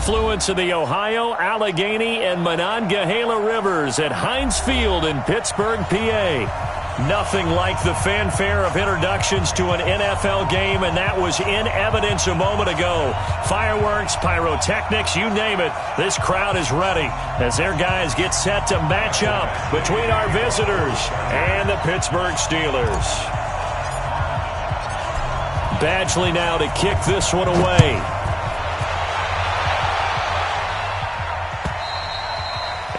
confluence of the Ohio, Allegheny, and Monongahela rivers at Heinz Field in Pittsburgh, PA. Nothing like the fanfare of introductions to an NFL game, and that was in evidence a moment ago. Fireworks, pyrotechnics, you name it. This crowd is ready as their guys get set to match up between our visitors and the Pittsburgh Steelers. Badgley now to kick this one away.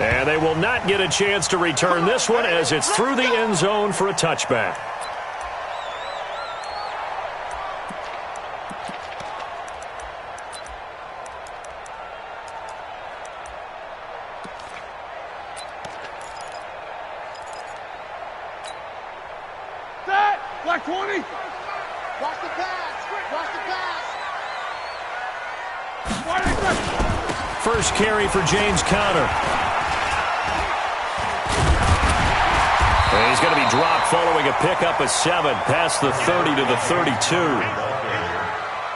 And they will not get a chance to return this one as it's through the end zone for a touchback. Black 20. Watch the pass. Watch the pass. First carry for James Conner. And he's going to be dropped following a pickup of 7 past the 30 to the 32.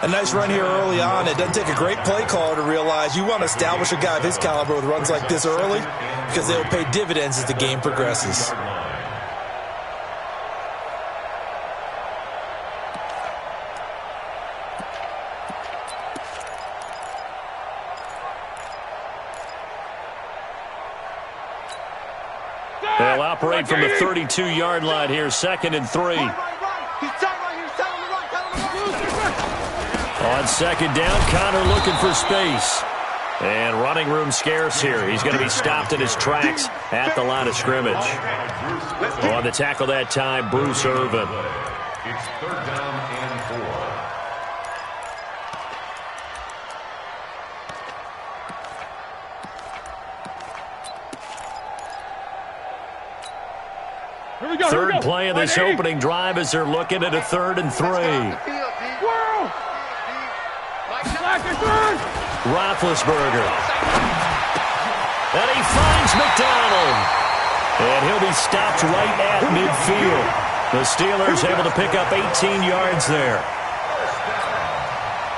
A nice run here early on. It doesn't take a great play caller to realize you want to establish a guy of his caliber with runs like this early because they'll pay dividends as the game progresses. They'll operate from the 32-yard line here, 2nd and 3. On 2nd down, Conner looking for space. And running room scarce here. He's going to be stopped in his tracks at the line of scrimmage. On the tackle that time, Bruce Irvin. It's 3rd down and 4. Third play of this opening drive as they're looking at a 3rd and 3. Roethlisberger. And he finds McDonald. And he'll be stopped right at midfield. The Steelers able to pick up 18 yards there.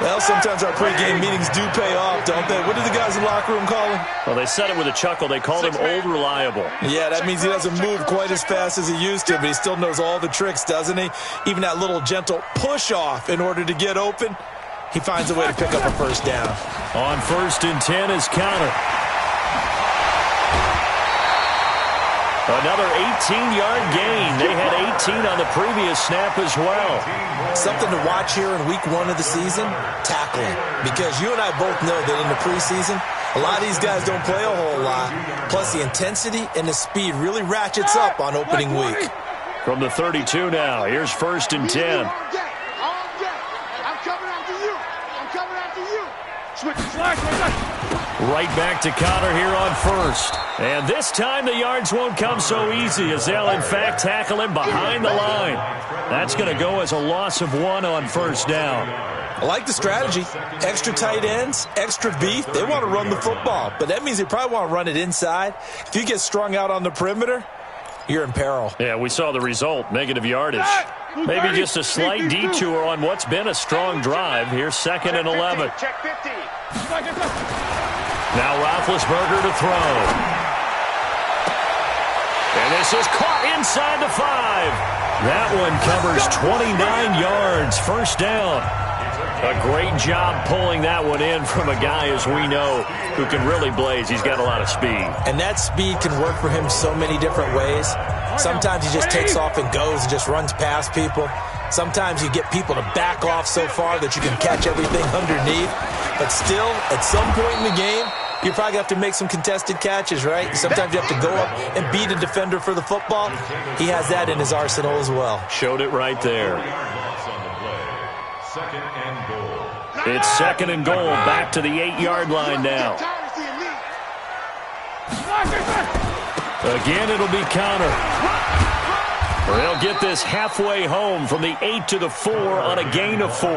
Well, sometimes our pregame meetings do pay off, don't they? What do the guys in the locker room call him? Well, they said it with a chuckle. They called him Old Reliable. Yeah, that means he doesn't move quite as fast as he used to, but he still knows all the tricks, doesn't he? Even that little gentle push-off in order to get open, he finds a way to pick up a first down. On 1st and 10 is Conner. Another 18-yard gain. They had 18 on the previous snap as well. Something to watch here in week 1 of the season, tackling. Because you and I both know that in the preseason, a lot of these guys don't play a whole lot. Plus the intensity and the speed really ratchets up on opening week. From the 32 now, here's 1st and 10. I'm coming after you. I'm coming after you. Switch slack. Right back to Conner here on 1st. And this time the yards won't come so easy as they'll in fact tackle him behind the line. That's going to go as a loss of 1 on 1st down. I like the strategy. Extra tight ends, extra beef. They want to run the football, but that means they probably want to run it inside. If you get strung out on the perimeter, you're in peril. Yeah, we saw the result, negative yardage. Maybe just a slight detour on what's been a strong drive. Here's 2nd and 11. Check 50. Now Roethlisberger to throw. And this is caught inside the 5. That one covers 29 yards, 1st down. A great job pulling that one in from a guy, as we know, who can really blaze. He's got a lot of speed. And that speed can work for him so many different ways. Sometimes he just takes off and goes and just runs past people. Sometimes you get people to back off so far that you can catch everything underneath. But still, at some point in the game, you probably have to make some contested catches, right? Sometimes you have to go up and beat a defender for the football. He has that in his arsenal as well. Showed it right there. It's 2nd and goal. Back to the 8-yard line now. Again, it'll be Conner. They'll get this halfway home from the 8 to the 4 on a gain of 4.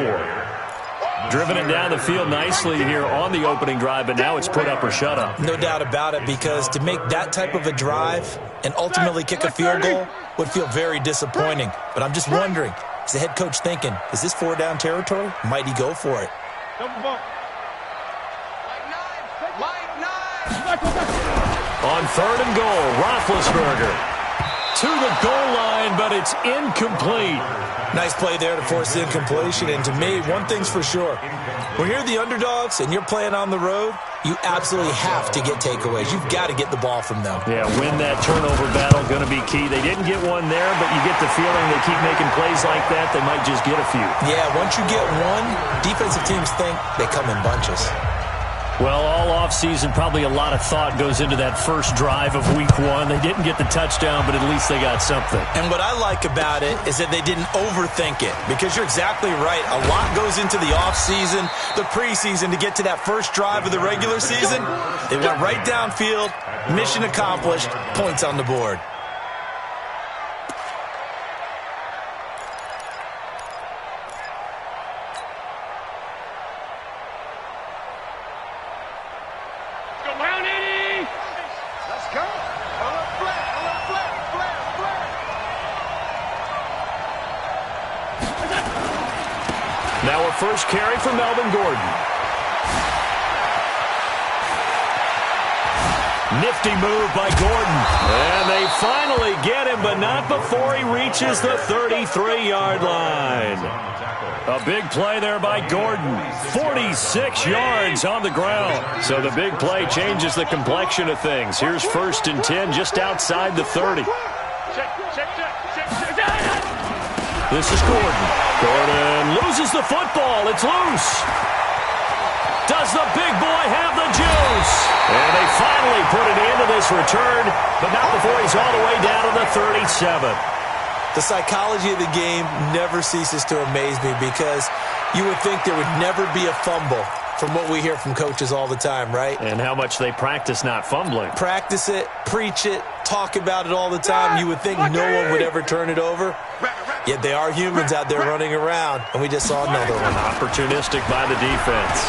Driven it down the field nicely here on the opening drive, but now it's put up or shut up. No doubt about it, because to make that type of a drive and ultimately kick a field goal would feel very disappointing. But I'm just wondering, is the head coach thinking, is this 4-down territory? Might he go for it? On 3rd and goal, Roethlisberger to the goal line, but it's incomplete. Nice play there to force the incompletion. And to me, one thing's for sure. When you're the underdogs and you're playing on the road, you absolutely have to get takeaways. You've got to get the ball from them. Yeah, win that turnover battle, going to be key. They didn't get one there, but you get the feeling they keep making plays like that, they might just get a few. Yeah, once you get one, defensive teams think they come in bunches. Well, all offseason, probably a lot of thought goes into that first drive of week 1. They didn't get the touchdown, but at least they got something. And what I like about it is that they didn't overthink it, because you're exactly right. A lot goes into the offseason, the preseason, to get to that first drive of the regular season. They went right downfield, mission accomplished, points on the board. Now a first carry for Melvin Gordon. Nifty move by Gordon. And they finally get him, but not before he reaches the 33-yard line. A big play there by Gordon. 46 yards on the ground. So the big play changes the complexion of things. Here's 1st and 10 just outside the 30. This is Gordon. Gordon loses the football. It's loose. Does the big boy have the juice? And they finally put an end to this return, but not before he's all the way down to the 37. The psychology of the game never ceases to amaze me, because you would think there would never be a fumble from what we hear from coaches all the time, right? And how much they practice not fumbling. Practice it, preach it, talk about it all the time. You would think no one would ever turn it over. Yet they are humans out there running around, and we just saw another one. Opportunistic by the defense.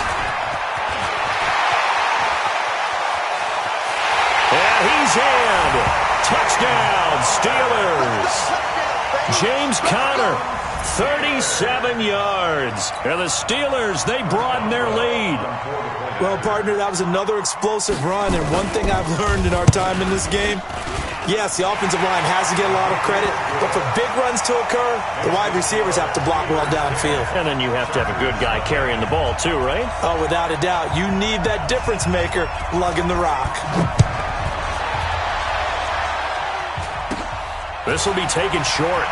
And he's in. Touchdown, Steelers. James Conner, 37 yards. And the Steelers, they broaden their lead. Well, partner, that was another explosive run, and one thing I've learned in our time in this game, yes, the offensive line has to get a lot of credit, but for big runs to occur, the wide receivers have to block well downfield. And then you have to have a good guy carrying the ball too, right? Oh, without a doubt. You need that difference maker lugging the rock. This will be taken short.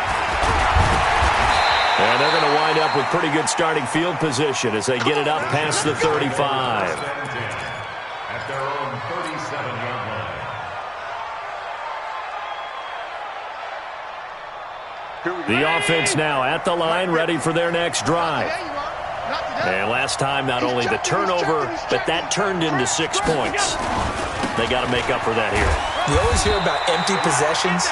And they're going to wind up with pretty good starting field position as they get it up past the 35. At their own 37-yard line. The offense now at the line, ready for their next drive. And last time, not only the turnover, but that turned into 6 points. They got to make up for that here. You always hear about empty possessions,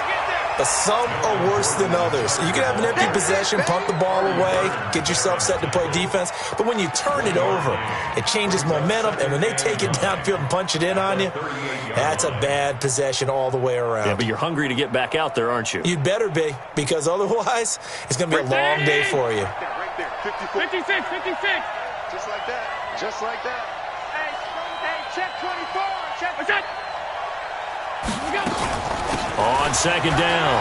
but some are worse than others. You can have an empty possession, punt the ball away, get yourself set to play defense, but when you turn it over, it changes momentum, and when they take it downfield and punch it in on you, that's a bad possession all the way around. Yeah, but you're hungry to get back out there, aren't you? You'd better be, because otherwise, it's going to be a long day for you. Right there, 54. 56, 56. Just like that. Just like that. Hey, check 24. Check. What's that? We go. On 2nd down,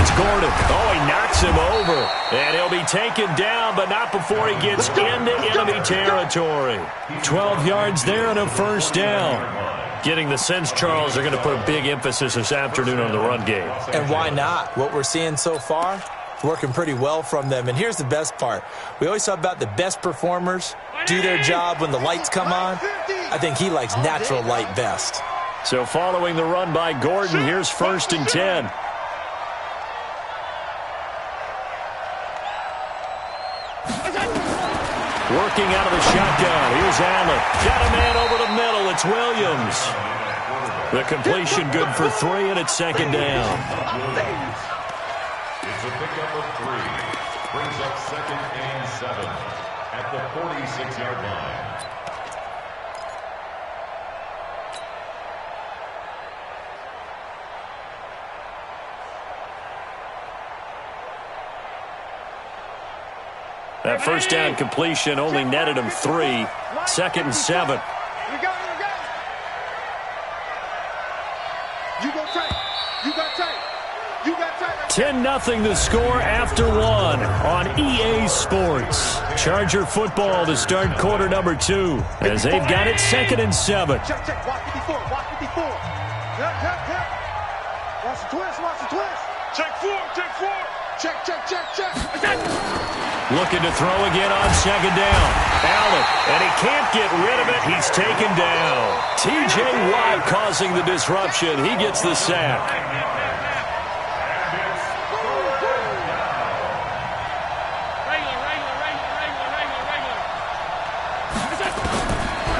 it's Gordon. Oh, he knocks him over. And he'll be taken down, but not before he gets into enemy territory. 12 yards there and a 1st down. Getting the sense, Charles, they're going to put a big emphasis this afternoon on the run game. And why not? What we're seeing so far, working pretty well from them. And here's the best part. We always talk about the best performers do their job when the lights come on. I think he likes natural light best. So following the run by Gordon, here's 1st and 10. Working out of the shotgun. Here's Allen. Got a man over the middle. It's Williams. The completion good for 3, and it's 2nd down. It's a pickup of 3. Brings up 2nd and 7 at the 46-yard line. That 1st down completion only netted him 3. 2nd and 7. 10-0 the score after one on EA Sports. Charger football to start quarter number 2 as they've got it 2nd and 7. Check, check. Watch 54. Watch 54. Yep. Watch the twist. Watch the twist. Check 4. Check 4. Check. Looking to throw again on 2nd down. Allen, and he can't get rid of it. He's taken down. T.J. Watt causing the disruption. He gets the sack.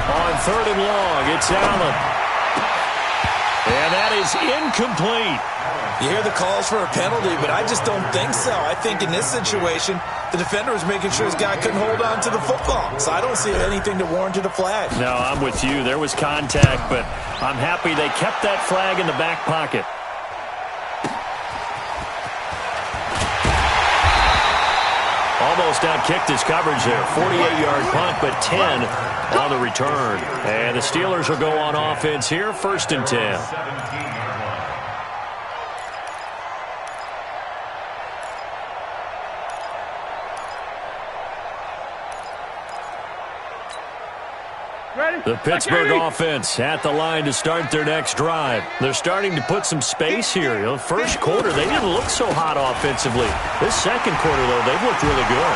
On 3rd and long, it's Allen. And that is incomplete. You hear the calls for a penalty, but I just don't think so. I think in this situation, the defender was making sure his guy couldn't hold on to the football. So I don't see anything to warrant a flag. No, I'm with you. There was contact, but I'm happy they kept that flag in the back pocket. Almost outkicked his coverage there. 48-yard punt, but 10 on the return. And the Steelers will go on offense here, 1st and 10. The Pittsburgh offense at the line to start their next drive. They're starting to put some space here. The first quarter, they didn't look so hot offensively. This second quarter, though, they've looked really good.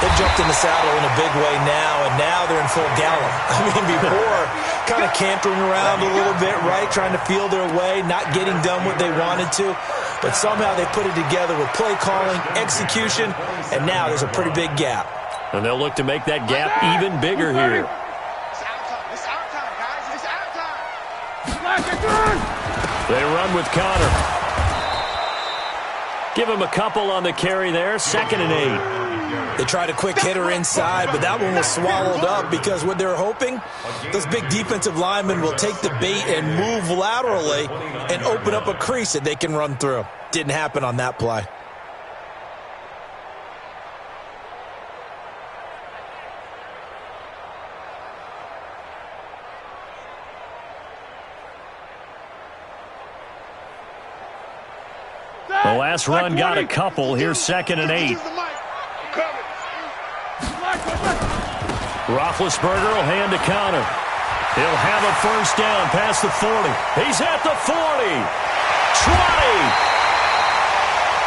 They jumped in the saddle in a big way now, and now they're in full gallop. I mean, before, kind of cantering around a little bit, right, trying to feel their way, not getting done what they wanted to. But somehow they put it together with play calling, execution, and now there's a pretty big gap. And they'll look to make that gap even bigger here. They run with Connor. Give him a couple on the carry there. 2nd and 8. They tried a quick hitter inside, but that one was swallowed up because what they're hoping, those big defensive linemen will take the bait and move laterally and open up a crease that they can run through. Didn't happen on that play. The last run got a couple. Here's 2nd and 8. Roethlisberger will hand to Connor. He'll have a 1st down past the 40. He's at the 40. 20.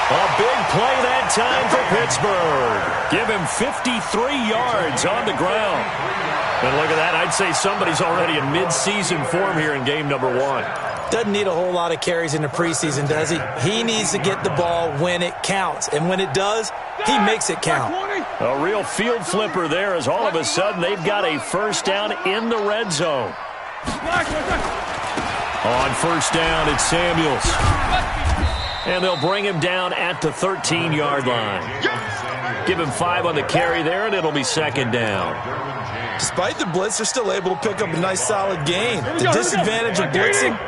A big play that time for Pittsburgh. Give him 53 yards on the ground. And look at that. I'd say somebody's already in mid-season form here in game number 1. Doesn't need a whole lot of carries in the preseason, does he? He needs to get the ball when it counts. And when it does, he makes it count. A real field flipper there as all of a sudden they've got a 1st down in the red zone. On 1st down, it's Samuels. And they'll bring him down at the 13-yard line. Give him 5 on the carry there, and it'll be 2nd down. Despite the blitz, they're still able to pick up a nice, solid gain. The disadvantage of blitzing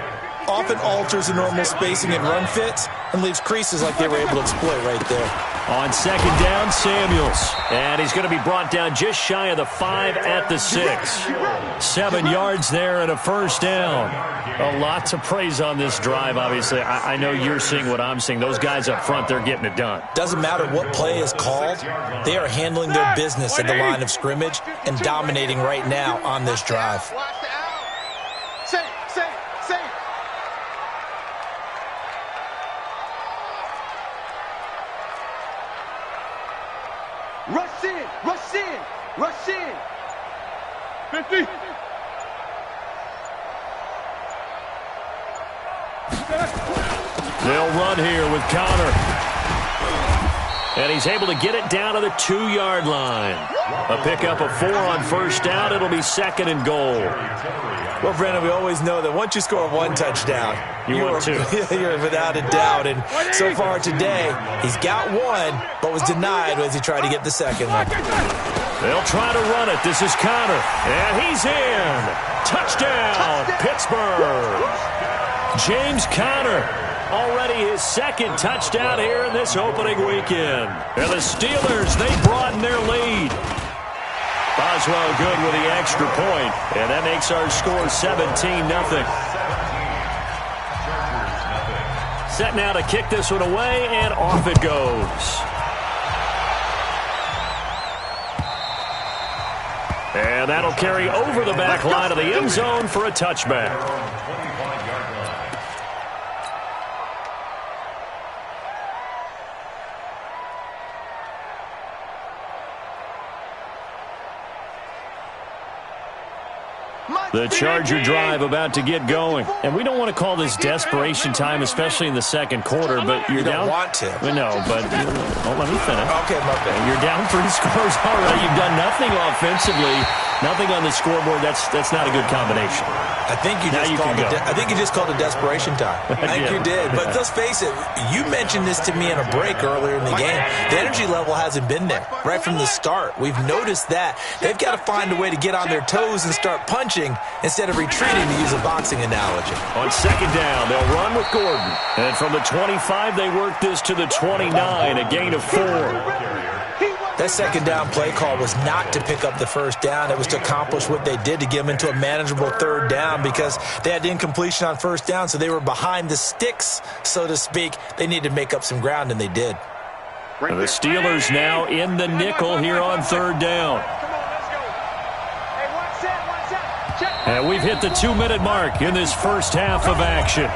often alters the normal spacing and run fits and leaves creases like they were able to exploit right there. On 2nd down, Samuels. And he's going to be brought down just shy of the 5 at the 6. 7 yards there and a 1st down. A lot to praise on this drive, obviously. I know you're seeing what I'm seeing. Those guys up front, they're getting it done. Doesn't matter what play is called. They are handling their business at the line of scrimmage and dominating right now on this drive. Safe. Rush in. 50. They'll run here with Connor. And he's able to get it down to the 2-yard line. A pickup of 4 on 1st down. It'll be 2nd and goal. Well, Brendan, we always know that once you score 1 touchdown, you're without a doubt. And so far today, he's got 1, but was denied as he tried to get the 2nd one. They'll try to run it. This is Connor. And he's in. Touchdown, Pittsburgh. James Conner. Already his 2nd touchdown here in this opening weekend. And the Steelers, they broaden their lead. Boswell good with the extra point. And that makes our score 17-0. Set now to kick this one away, and off it goes. And that'll carry over the back line of the end zone for a touchback. The Charger drive about to get going. And we don't want to call this desperation time, especially in the second quarter, but you're down. You don't want to. No, but let me finish. Okay, my bad. You're down 3 scores already. You've done nothing offensively, nothing on the scoreboard. That's not a good combination. I think you just called it desperation time. I think you did. But let's face it, you mentioned this to me in a break earlier in the game. The energy level hasn't been there right from the start. We've noticed that. They've got to find a way to get on their toes and start punching instead of retreating, to use a boxing analogy. On second down, they'll run with Gordon. And from the 25, they work this to the 29, a gain of 4. That second down play call was not to pick up the first down. It was to accomplish what they did, to get them into a manageable third down, because they had incompletion on first down, so they were behind the sticks, so to speak. They needed to make up some ground, and they did. And the Steelers now in the nickel here on third down. And we've hit the 2-minute mark in this first half of action.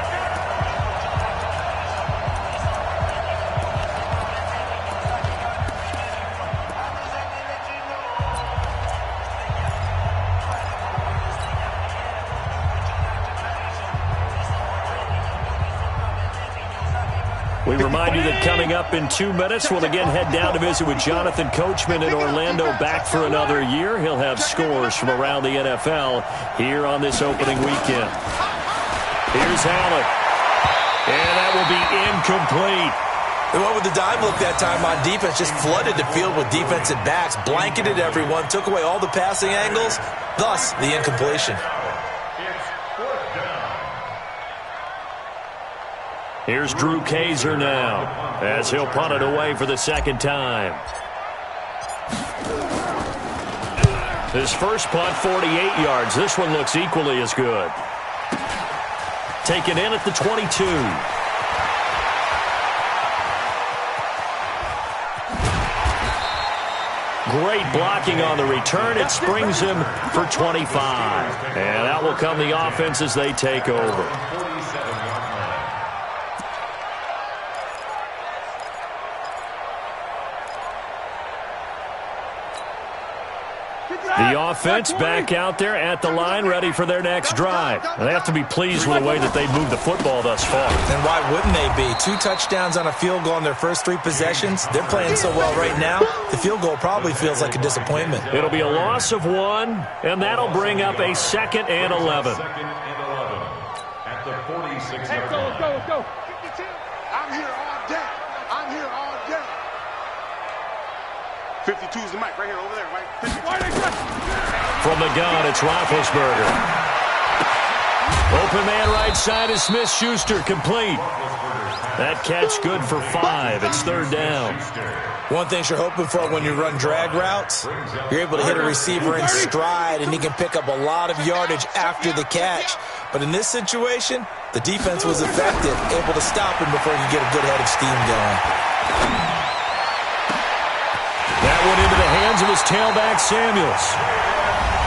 We remind you that coming up in 2 minutes, we'll again head down to visit with Jonathan Coachman in Orlando, back for another year. He'll have scores from around the NFL here on this opening weekend. Here's Allen. And that will be incomplete. They went with the dime look that time on defense, just flooded the field with defensive backs, blanketed everyone, took away all the passing angles, thus the incompletion. Here's Drew Kaiser now, as he'll punt it away for the second time. His first punt, 48 yards. This one looks equally as good. Taken in at the 22. Great blocking on the return. It springs him for 25. And out will come the offense as they take over. The offense back out there at the line, ready for their next drive. And they have to be pleased with the way that they've moved the football thus far. And why wouldn't they be? 2 touchdowns on a field goal in their first 3 possessions. They're playing so well right now, the field goal probably feels like a disappointment. It'll be a loss of 1, and that'll bring up a 2nd and 11. Second and 11 at the 46-yard line. Let's go. 52. I'm here all day. 52's the mic right here, over there, right? 52. From the gun, it's Roethlisberger. Open man right side is Smith-Schuster, complete. That catch good for 5. It's third down. One thing you're hoping for when you run drag routes, you're able to hit a receiver in stride, and he can pick up a lot of yardage after the catch. But in this situation, the defense was effective, able to stop him before he could get a good head of steam going. That went into the hands of his tailback, Samuels.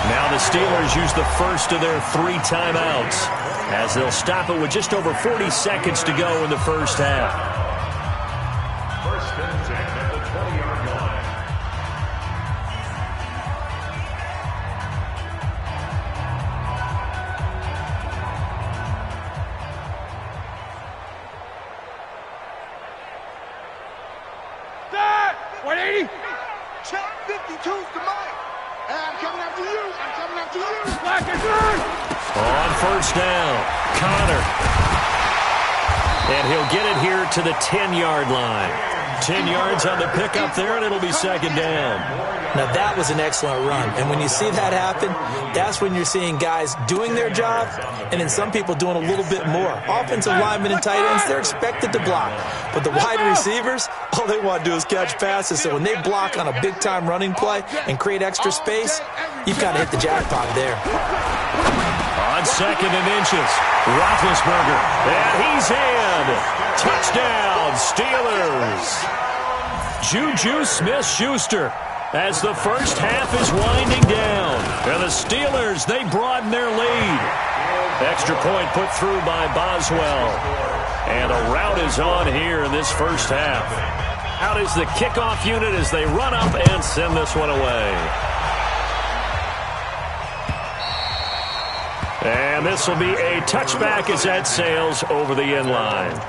Now the Steelers use the first of their 3 timeouts, as they'll stop it with just over 40 seconds to go in the first half. First and 10 at the 20-yard line. Dad! 180! Champ 52's the mic. I'm coming after you. Black and blue. On first down, Connor. And he'll get it here to the 10-yard line. 10 yards on the pickup there, and it'll be second down. Now, that was an excellent run. And when you see that happen, that's when you're seeing guys doing their job, and then some people doing a little bit more. Offensive linemen and tight ends, they're expected to block. But the wide receivers, all they want to do is catch passes. So when they block on a big-time running play and create extra space, you've got to hit the jackpot there. On second and inches. Roethlisberger, and he's in. Touchdown, Steelers. Juju Smith-Schuster as the first half is winding down. And the Steelers, they broaden their lead. Extra point put through by Boswell. And a rout is on here in this first half. Out is the kickoff unit as they run up and send this one away. And this will be a touchback as that sails over the end line.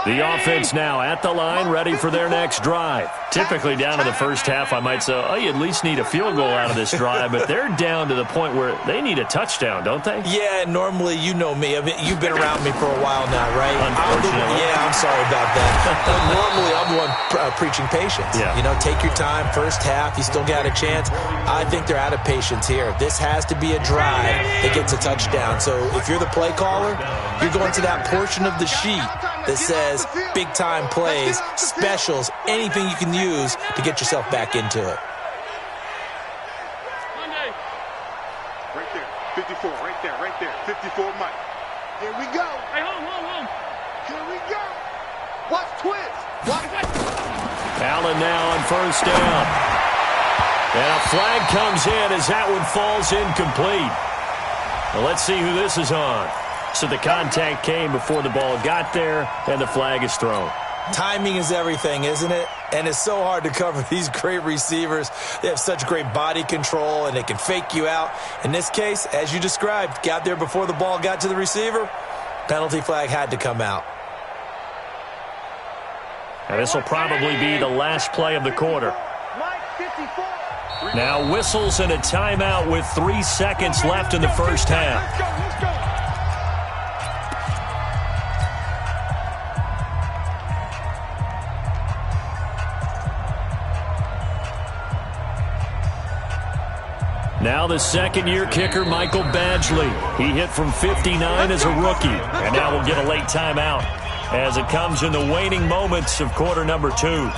The offense now at the line, ready for their next drive. Typically down to the first half, I might say, oh, you at least need a field goal out of this drive, but they're down to the point where they need a touchdown, don't they? Yeah, normally, you know me. I mean, you've been around me for a while now, right? Unfortunately. I'm sorry about that. Normally, I'm the one preaching patience. Yeah. You know, take your time. First half, you still got a chance. I think they're out of patience here. This has to be a drive that gets a touchdown. So if you're the play caller, you're going to that portion of the sheet that says big-time plays, specials, anything you can use to get yourself back into it. Right there, 54, right there, 54, Mike. Here we go. Hey, home. Here we go. Watch twist. Allen now on first down. And a flag comes in as that one falls incomplete. Well, let's see who this is on. So the contact came before the ball got there, and the flag is thrown. Timing is everything, isn't it? And it's so hard to cover these great receivers. They have such great body control, and they can fake you out. In this case, as you described, got there before the ball got to the receiver. Penalty flag had to come out. And this will probably be the last play of the quarter. Now whistles and a timeout with 3 seconds left in the first half. Let's go. Now the second-year kicker, Michael Badgley. He hit from 59 as a rookie. And now we'll get a late timeout as it comes in the waning moments of quarter number 2.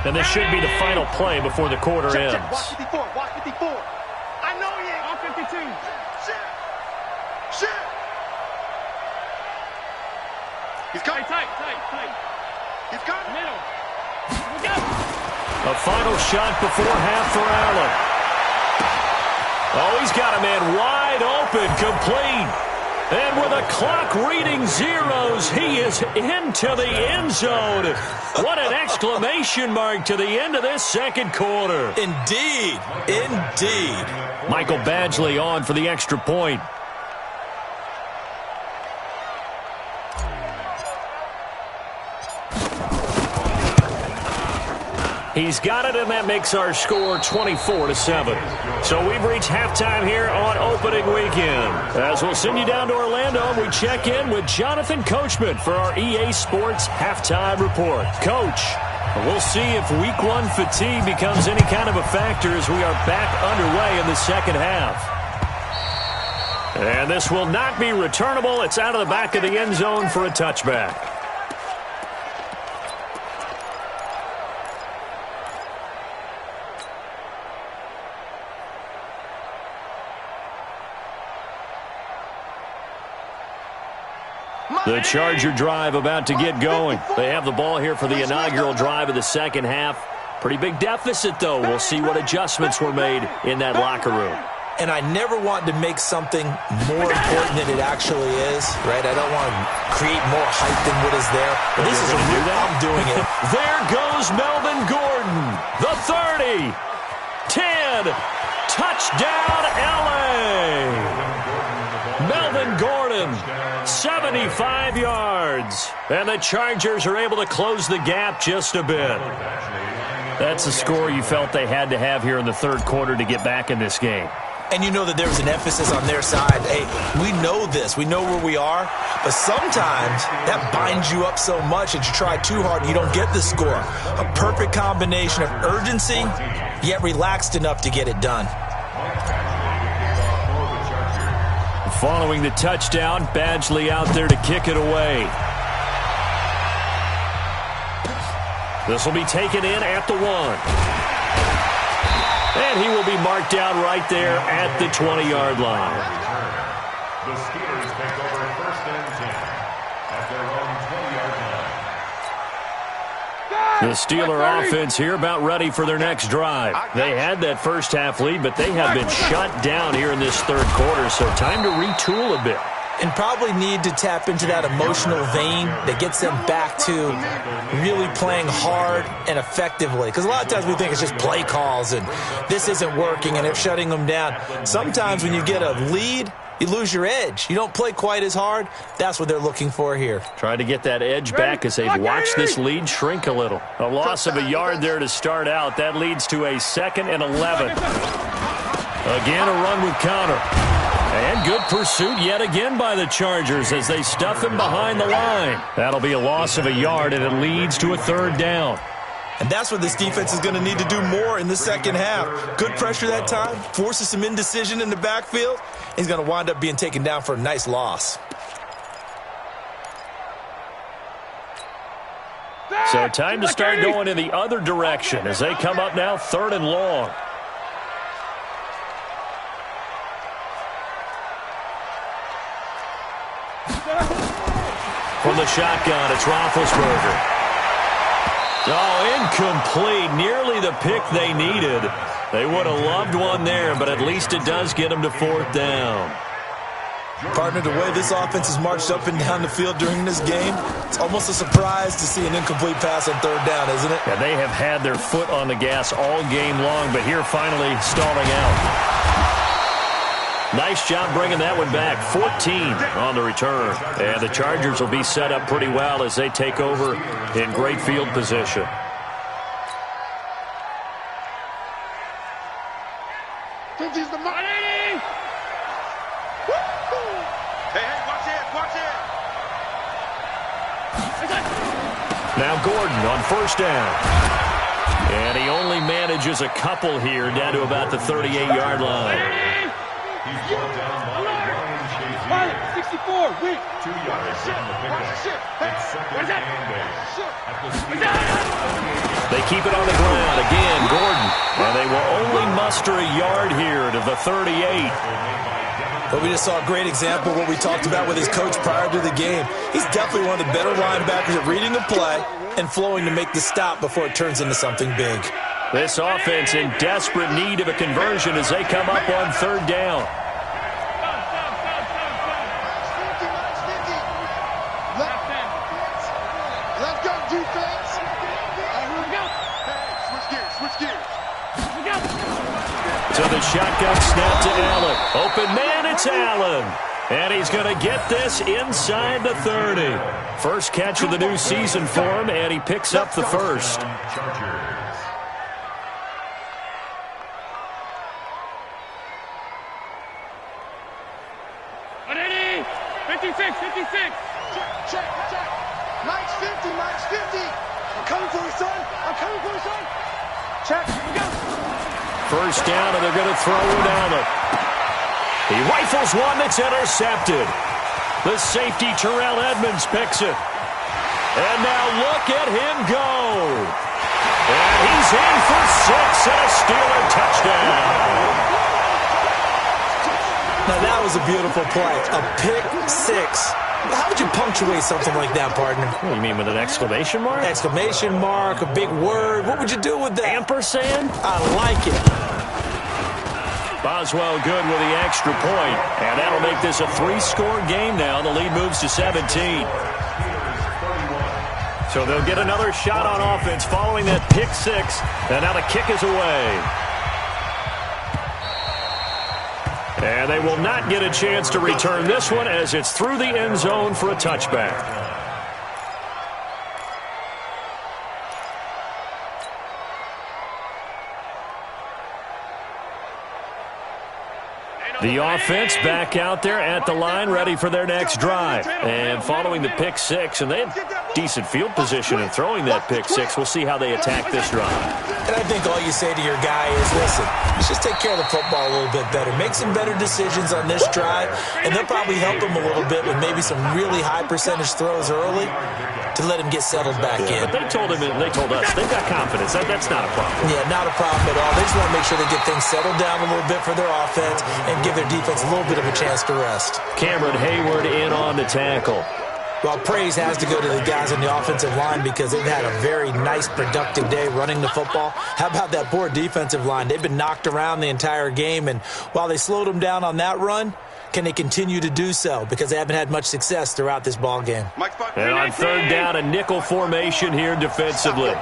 And this should be the final play before the quarter ends. Watch 54. I know he ain't. On 52. Shit. He's coming. Tight. He's coming. Middle. We go. A final shot before half for Allen. Oh, he's got a man wide open, complete. And with a clock reading zeros, he is into the end zone. What an exclamation mark to the end of this second quarter. Indeed. Michael Badgley on for the extra point. He's got it, and that makes our score 24-7. So we've reached halftime here on opening weekend. As we'll send you down to Orlando, we check in with Jonathan Coachman for our EA Sports Halftime Report. Coach, we'll see if Week 1 fatigue becomes any kind of a factor as we are back underway in the second half. And this will not be returnable. It's out of the back of the end zone for a touchback. The Charger drive about to get going. They have the ball here for the inaugural drive of the second half. Pretty big deficit, though. We'll see what adjustments were made in that locker room. And I never want to make something more important than it actually is, right? I don't want to create more hype than what is there. But this is a real, I'm doing it. There goes Melvin Gordon. The 30. 10. Touchdown, L.A. Melvin Gordon, 75 yards. And the Chargers are able to close the gap just a bit. That's the score you felt they had to have here in the third quarter to get back in this game. and you know that there's an emphasis on their side. Hey, we know this. We know where we are. But sometimes that binds you up so much that you try too hard and you don't get the score. A perfect combination of urgency, yet relaxed enough to get it done. Following the touchdown, Badgley out there to kick it away. This will be taken in at the 1. And he will be marked down right there at the 20-yard line. The Steelers take over 1st and 10 at their own 20-yard line. The Steeler offense here about ready for their next drive. They had that first half lead, but they have been shut down here in this third quarter, so time to retool a bit. And probably need to tap into that emotional vein that gets them back to really playing hard and effectively. Because a lot of times we think it's just play calls and this isn't working and they're shutting them down. Sometimes when you get a lead, you lose your edge. You don't play quite as hard. That's what they're looking for here. Trying to get that edge back as they've watched this lead shrink a little. A loss of a yard there to start out. That leads to a 2nd and 11. Again, a run with Connor. And good pursuit yet again by the Chargers as they stuff him behind the line. That'll be a loss of a yard, and it leads to a 3rd down. And that's what this defense is going to need to do more in the second half. Good pressure that time, forces some indecision in the backfield. He's going to wind up being taken down for a nice loss. So time to start going in the other direction as they come up now 3rd and long. From the shotgun, it's Roethlisberger. Oh, incomplete. Nearly the pick they needed. They would have loved one there, but at least it does get them to 4th down. Partner, the way this offense has marched up and down the field during this game, it's almost a surprise to see an incomplete pass on 3rd down, isn't it? Yeah, they have had their foot on the gas all game long, but here finally stalling out. Nice job bringing that one back. 14 on the return. And the Chargers will be set up pretty well as they take over in great field position. Now Gordon on 1st down. And he only manages a couple here down to about the 38-yard line. He's brought down by Ryan Shazier. 64, wait. 2 yards from the pickup. It's 2nd and 8 at the Steelers. They keep it on the ground. Again, Gordon. And they will only muster a yard here to the 38. But we just saw a great example of what we talked about with his coach prior to the game. He's definitely one of the better linebackers at reading a play and flowing to make the stop before it turns into something big. This offense in desperate need of a conversion as they come up on 3rd down. Let's go, defense. Switch gears. So the shotgun snap to Allen. Open man, it's Allen. And he's going to get this inside the 30. First catch of the new season for him, and he picks up the first. Check. Mike's 50. I'm coming for you, son. Check. First down, and they're going to throw it Allen. He rifles one that's intercepted. The safety, Terrell Edmonds, picks it. And now look at him go. And he's in for 6 and a Steeler touchdown. Now that was a beautiful play. A pick 6. How would you punctuate something like that, partner? What do you mean, with an exclamation mark? Exclamation mark, a big word. What would you do with that? Ampersand? I like it. Boswell good with the extra point. And that'll make this a 3-score game now. The lead moves to 17. So they'll get another shot on offense following that pick 6. And now the kick is away. And they will not get a chance to return this one as it's through the end zone for a touchback. The offense back out there at the line, ready for their next drive. And following the pick six, and they had decent field position in throwing that pick six. We'll see how they attack this drive. And I think all you say to your guy is, listen, let's just take care of the football a little bit better. Make some better decisions on this drive, and they'll probably help him a little bit with maybe some really high percentage throws early to let him get settled back in. But they told him, and they told us, they've got confidence. That's not a problem. Yeah, not a problem at all. They just want to make sure they get things settled down a little bit for their offense and give their defense a little bit of a chance to rest. Cameron Hayward in on the tackle. Well, praise has to go to the guys on the offensive line because they've had a very nice, productive day running the football. How about that poor defensive line? They've been knocked around the entire game, and while they slowed them down on that run, can they continue to do so? Because they haven't had much success throughout this ball game. And on third down, a nickel formation here defensively.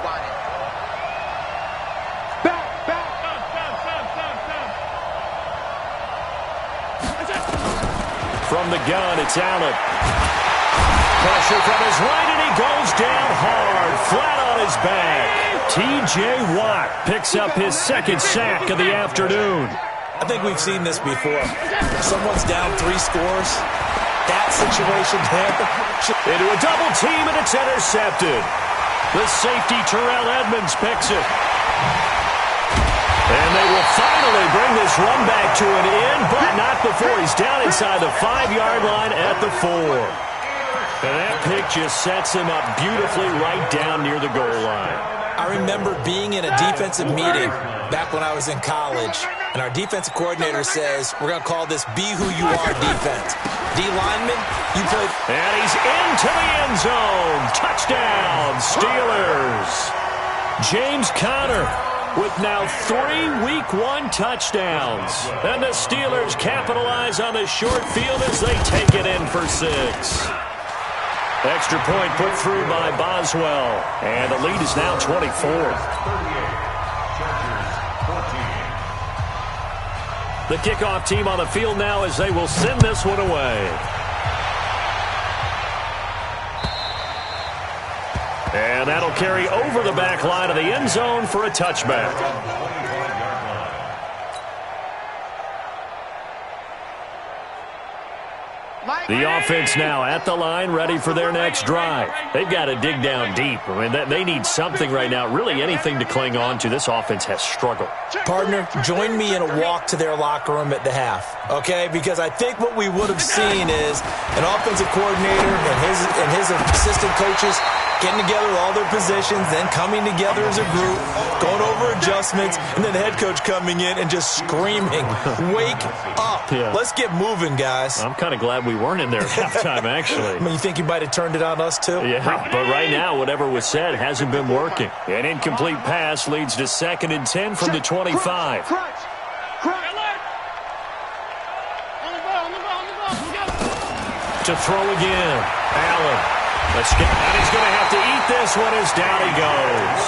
From the gun, it's Allen. Pressure from his right, and he goes down hard, flat on his back. T.J. Watt picks up his second sack of the afternoon. I think we've seen this before. Someone's down 3 scores. That situation there. Into a double team, and it's intercepted. The safety, Terrell Edmonds, picks it. And they will finally bring this run back to an end, but not before he's down inside the 5-yard line at the 4. And that pick just sets him up beautifully right down near the goal line. I remember being in a defensive meeting back when I was in college, and our defensive coordinator says, we're going to call this Be Who You Are defense. D lineman, you play. And he's into the end zone. Touchdown, Steelers. James Conner with now 3 Week 1 touchdowns. And the Steelers capitalize on the short field as they take it in for 6. Extra point put through by Boswell. And the lead is now 24. The kickoff team on the field now as they will send this one away. And that'll carry over the back line of the end zone for a touchback. The offense now at the line, ready for their next drive. They've got to dig down deep. I mean, they need something right now, really anything to cling on to. This offense has struggled. Partner, join me in a walk to their locker room at the half, okay? Because I think what we would have seen is an offensive coordinator and his assistant coaches getting together with all their positions, then coming together as a group, going over adjustments, and then the head coach coming in and just screaming, wake up. Yeah. Let's get moving, guys. I'm kind of glad we weren't in there at halftime, actually. I mean, you think you might have turned it on us, too? Yeah, but right now, whatever was said hasn't been working. An incomplete pass leads to 2nd and 10 from the 25. To throw again. Allen. And he's going to have to eat this one as down he goes.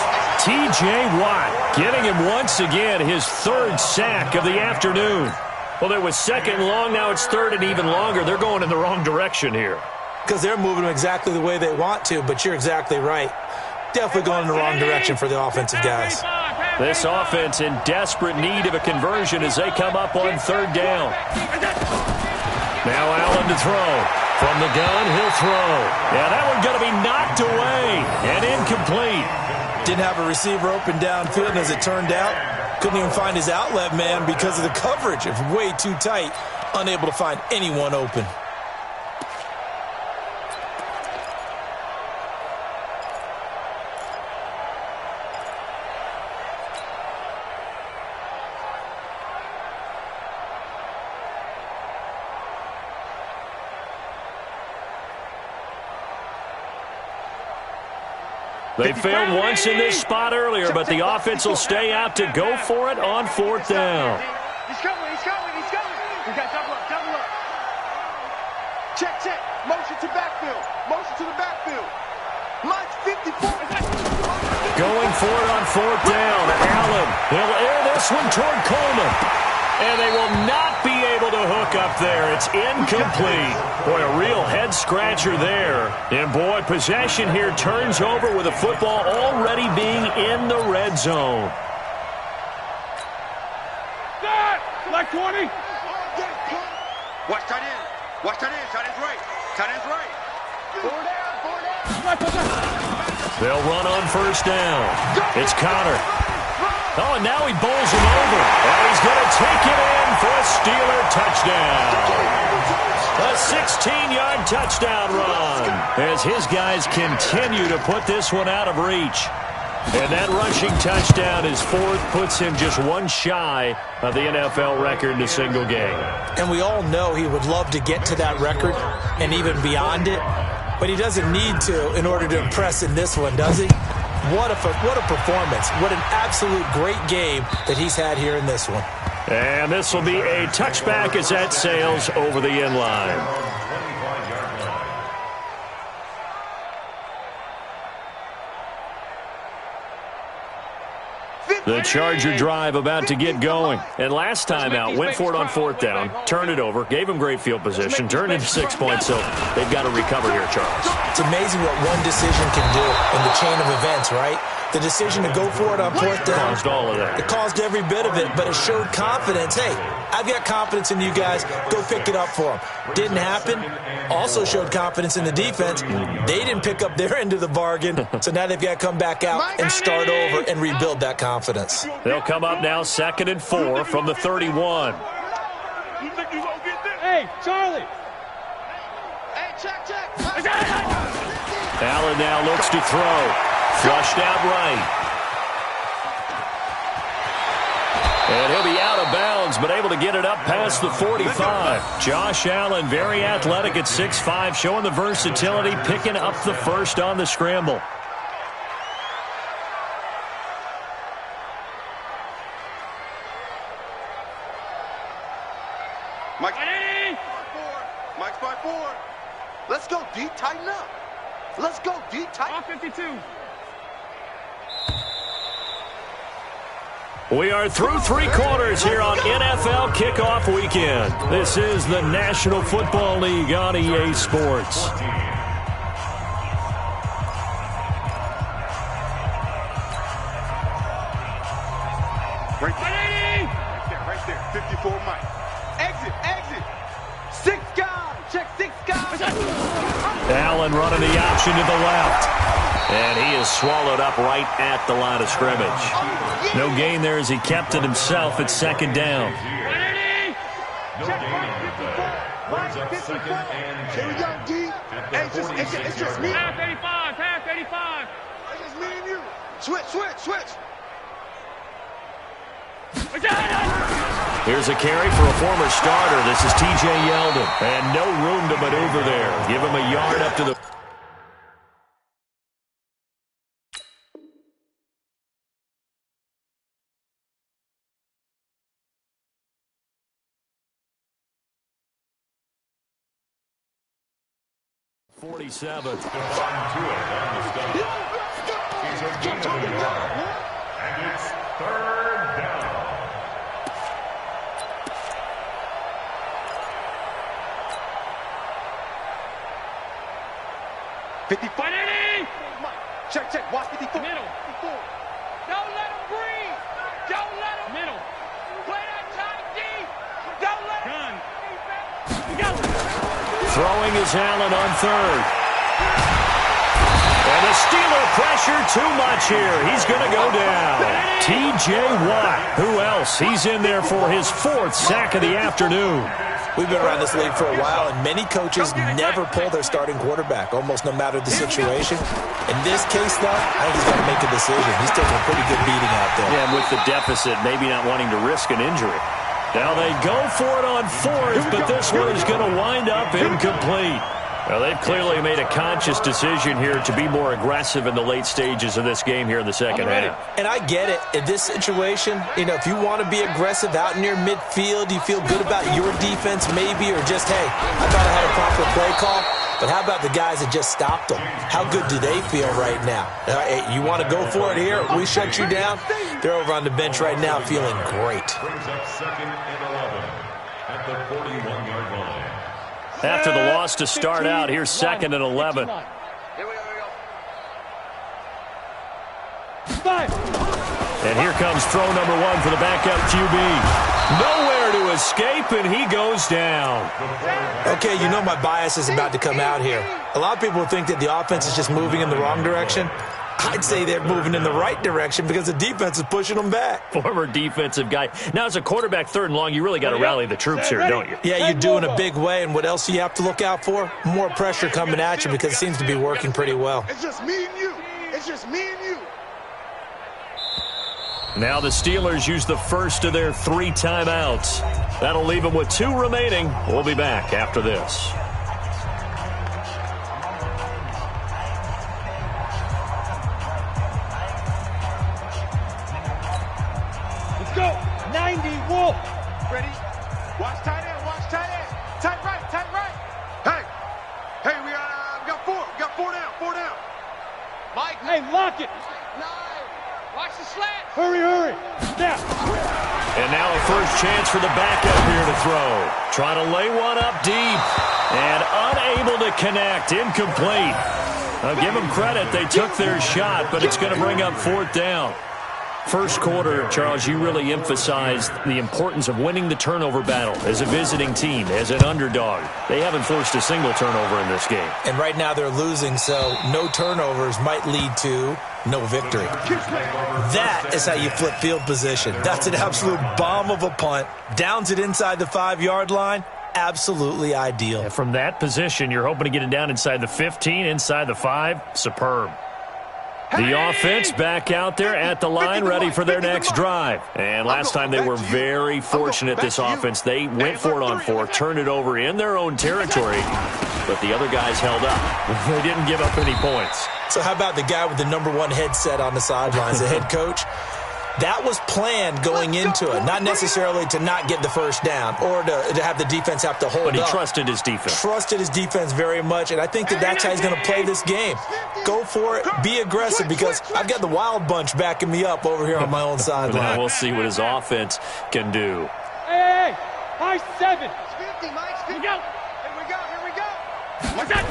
T.J. Watt giving him once again his 3rd sack of the afternoon. Well, there was 2nd and long. Now it's 3rd and even longer. They're going in the wrong direction here. Because they're moving exactly the way they want to, but you're exactly right. Definitely going in the wrong direction for the offensive guys. This offense in desperate need of a conversion as they come up on 3rd down. Now Allen to throw. From the gun, he'll throw. Yeah, that one's going to be knocked away and incomplete. Didn't have a receiver open downfield, and as it turned out, couldn't even find his outlet man because of the coverage. It was way too tight, unable to find anyone open. They failed once in this spot earlier, but the offense will stay out to go for it on 4th down. He's coming. We got double up. Check. Motion to the backfield. Mine's 54. Going for it on 4th down. Allen, he'll air this one toward Coleman. And they will not be able to hook up there. It's incomplete. Boy, a real head-scratcher there. And, boy, possession here turns over with the football already being in the red zone. Like 20. Watch tight end. Watch tight end. Tight end's right. Tight end's right. Four down. They'll run on first down. It's Connor. Oh, and now he bowls him over. And he's going to take it in for a Steeler touchdown. A 16-yard touchdown run as his guys continue to put this one out of reach. And that rushing touchdown is fourth, puts him just one shy of the NFL record in a single game. And we all know he would love to get to that record and even beyond it, but he doesn't need to in order to impress in this one, does he? What a performance. What an absolute great game that he's had here in this one. And this will be a touchback as that sails over the end line. The Charger drive about to get going. And last time out, went for it on fourth down, turned it over, gave him great field position, turned into 6 points, so they've got to recover here, Charles. It's amazing what one decision can do in the chain of events, right? The decision to go for it on fourth down. Caused all of that. It caused every bit of it, but it showed confidence. Hey, I've got confidence in you guys. Go pick it up for them. Didn't happen. Also showed confidence in the defense. They didn't pick up their end of the bargain, so now they've got to come back out and start over and rebuild that confidence. They'll come up now 2nd and 4 from the 31. Hey, Charlie. Hey, check. Allen now looks to throw. Flushed out right. And he'll be out of bounds, but able to get it up past the 45. Josh Allen, very athletic at 6'5", showing the versatility, picking up the first on the scramble. Mike's by 4. Let's go deep, tighten up. Let's go deep, tighten. 52. We are through 3 quarters here on NFL Kickoff Weekend. This is the National Football League on EA Sports. Right there. 54, Mike. Exit. 6 guys. Check 6 guys. Allen running the option to the left. And he is swallowed up right at the line of scrimmage. No gain there as he kept it himself at 2nd down. No gain there. Brings up 2nd and 10. Here we go, D. Hey, it's just me. Half 85. It's just me and you. Switch. Here's a carry for a former starter. This is T.J. Yeldon. And no room to maneuver there. Give him a yard up to the... .47. To it on the stop. He's a gain of a yard. And it's 3rd down. Check. Watch 54. Middle. 54. Don't let him breathe. Don't let him. Middle. Play that tight deep. Don't let him. Gun. Throwing is Allen on 3rd. And the Steeler pressure too much here. He's going to go down. T.J. Watt. Who else? He's in there for his 4th sack of the afternoon. We've been around this league for a while, and many coaches never pull their starting quarterback, almost no matter the situation. In this case, though, I think he's got to make a decision. He's taking a pretty good beating out there. Yeah, and with the deficit, maybe not wanting to risk an injury. Now they go for it on 4th, but this one is going to wind up incomplete. Well, they've clearly made a conscious decision here to be more aggressive in the late stages of this game here in the second half. And I get it. In this situation, if you want to be aggressive out near midfield, you feel good about your defense maybe, or just, hey, I thought I had a proper play call. But how about the guys that just stopped them? How good do they feel right now? Hey, you want to go for it here? We shut you down? They're over on the bench right now feeling great. Brings up 2nd and 11 at the 41-yard line. After the loss to start out, here's 2nd and 11. Here we go. 5. And here comes throw number 1 for the backup QB. Nowhere to escape, and he goes down. Okay, you know my bias is about to come out here. A lot of people think that the offense is just moving in the wrong direction. I'd say they're moving in the right direction because the defense is pushing them back. Former defensive guy. Now, as a quarterback, 3rd and long, you really got to rally the troops here, don't you? Yeah, you do in a big way. And what else do you have to look out for? More pressure coming at you because it seems to be working pretty well. It's just me and you. It's just me and you. Now the Steelers use the first of their 3 timeouts. That'll leave them with 2 remaining. We'll be back after this. Let's go. 90 Wolf. Ready? Watch tight end. Watch tight end. Tight right. Tight right. Hey, we got 4. We got 4 down. 4 down. Mike. Hey, lock it. 9. Watch the slant. Hurry. Snap. And now a first chance for the backup here to throw. Trying to lay one up deep. And unable to connect. Incomplete. I'll give them credit. They took their shot, but it's going to bring up 4th down. First quarter, Charles, you really emphasized the importance of winning the turnover battle as a visiting team, as an underdog. They haven't forced a single turnover in this game. And right now they're losing, so no turnovers might lead to no victory. That is how you flip field position. That's an absolute bomb of a punt. Downs it inside the 5-yard line. Absolutely ideal. And from that position, you're hoping to get it down inside the 15, inside the 5. Superb. The offense back out there at the line, ready for their next drive. And last time they were very fortunate, this offense. They went for it on 4th, turned it over in their own territory, but the other guys held up. They didn't give up any points. So how about the guy with the #1 headset on the sidelines, the head coach? That was planned going into it, not necessarily to not get the first down or to have the defense have to hold up. But he trusted his defense. Trusted his defense very much, and I think that's how he's going to play this game. Go for it. Be aggressive because I've got the wild bunch backing me up over here on my own sideline. Now we'll see what his offense can do. Hey, high 7. It's 50, Mike. Here we go. What's that?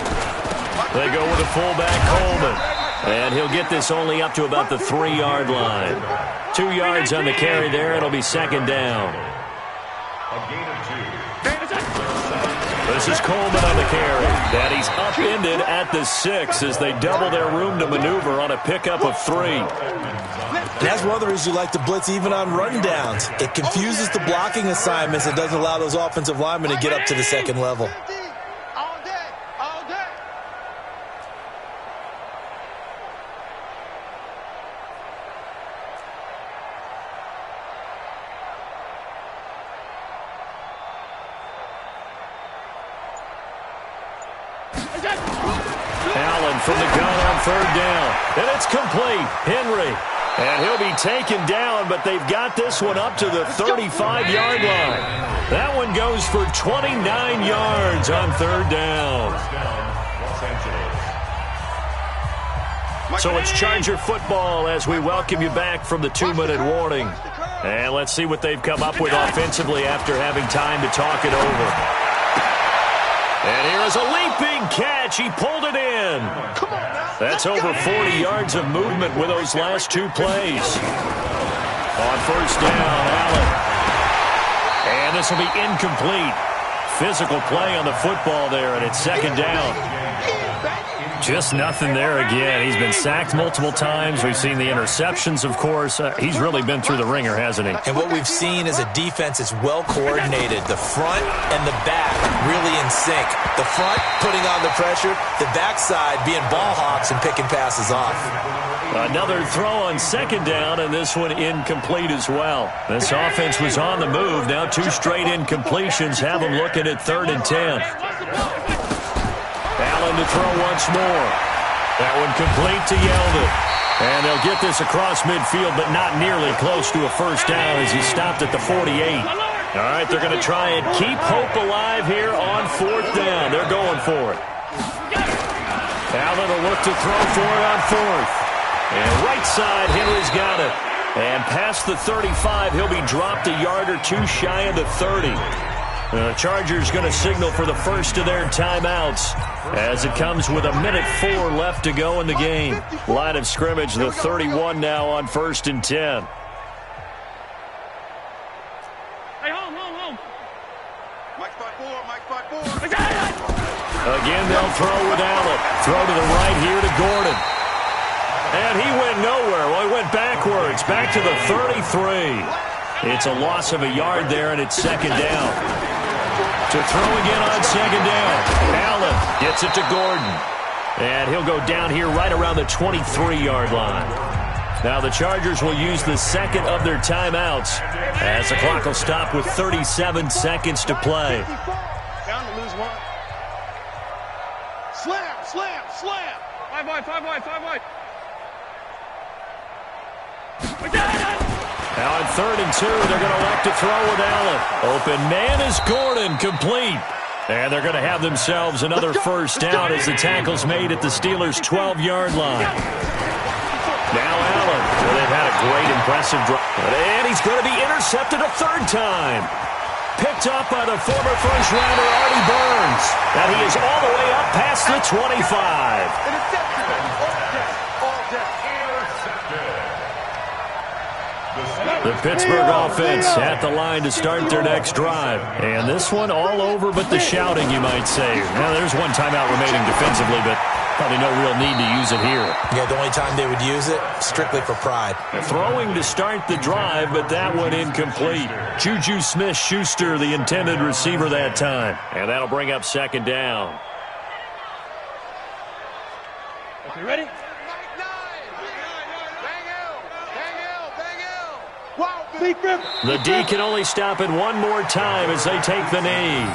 They go with a fullback, Coleman. And he'll get this only up to about the 3-yard line. 2 yards on the carry there. It'll be 2nd down. A gain of 2. This is Coleman on the carry. And he's upended at the 6 as they double their room to maneuver on a pickup of 3. And that's one of the reasons you like to blitz even on rundowns. It confuses the blocking assignments. It doesn't allow those offensive linemen to get up to the 2nd level. All day. Allen from the gun on 3rd down. And it's complete. Henry. And he'll be taken down, but they've got this one up to the 35-yard line. That one goes for 29 yards on 3rd down. So it's Charger football as we welcome you back from the 2-minute warning. And let's see what they've come up with offensively after having time to talk it over. And here is a leaping catch. He pulled it in. That's over 40 yards of movement with those last 2 plays. On 1st down, Allen. And this will be incomplete. Physical play on the football there, and it's 2nd down. Just nothing there again. He's been sacked multiple times. We've seen the interceptions, of course. He's really been through the ringer, hasn't he? And what we've seen is a defense that's well coordinated. The front and the back really in sync. The front putting on the pressure, the backside being ball hawks and picking passes off. Another throw on 2nd down, and this one incomplete as well. This offense was on the move. Now 2 straight incompletions have them looking at 3rd and 10. Allen to throw once more. That one complete to Yeldon. And they'll get this across midfield, but not nearly close to a first down as he stopped at the 48. All right, they're going to try and keep hope alive here on 4th down. They're going for it. Allen will look to throw for it on 4th. And right side, Henry's got it. And past the 35, he'll be dropped a yard or 2 shy of the 30. The Chargers going to signal for the first of their timeouts as it comes with 1:04 left to go in the game. Line of scrimmage, the 31 now on 1st and 10. Hey, home. throw with Allen. Throw to the right here to Gordon. And he went nowhere. Well, he went backwards. Back to the 33. It's a loss of a yard there, and it's second down. To throw again on second down. Allen gets it to Gordon. And he'll go down here right around the 23-yard line. Now the Chargers will use the second of their timeouts as the clock will stop with 37 seconds to play. Down to lose one. Slam, slam, slam. 5 wide, 5 wide, 5 wide. Now on 3rd and 2, they're going to elect to throw with Allen. Open man is Gordon, complete. And they're going to have themselves another first down as the tackle's made at the Steelers' 12-yard line. Now Allen. Well, they've had a great, impressive drive. And he's going to be intercepted a third time. Picked up by the former first-rounder Artie Burns. And he is all the way up past the 25. The Pittsburgh offense at the line to start their next drive. And this one all over but the shouting, you might say. Now, there's one timeout remaining defensively, but probably no real need to use it here. Yeah, the only time they would use it, strictly for pride. Throwing to start the drive, but that one incomplete. Juju Smith-Schuster, the intended receiver that time. And that'll bring up second down. Okay, ready? The D can only stop it one more time as they take the knee.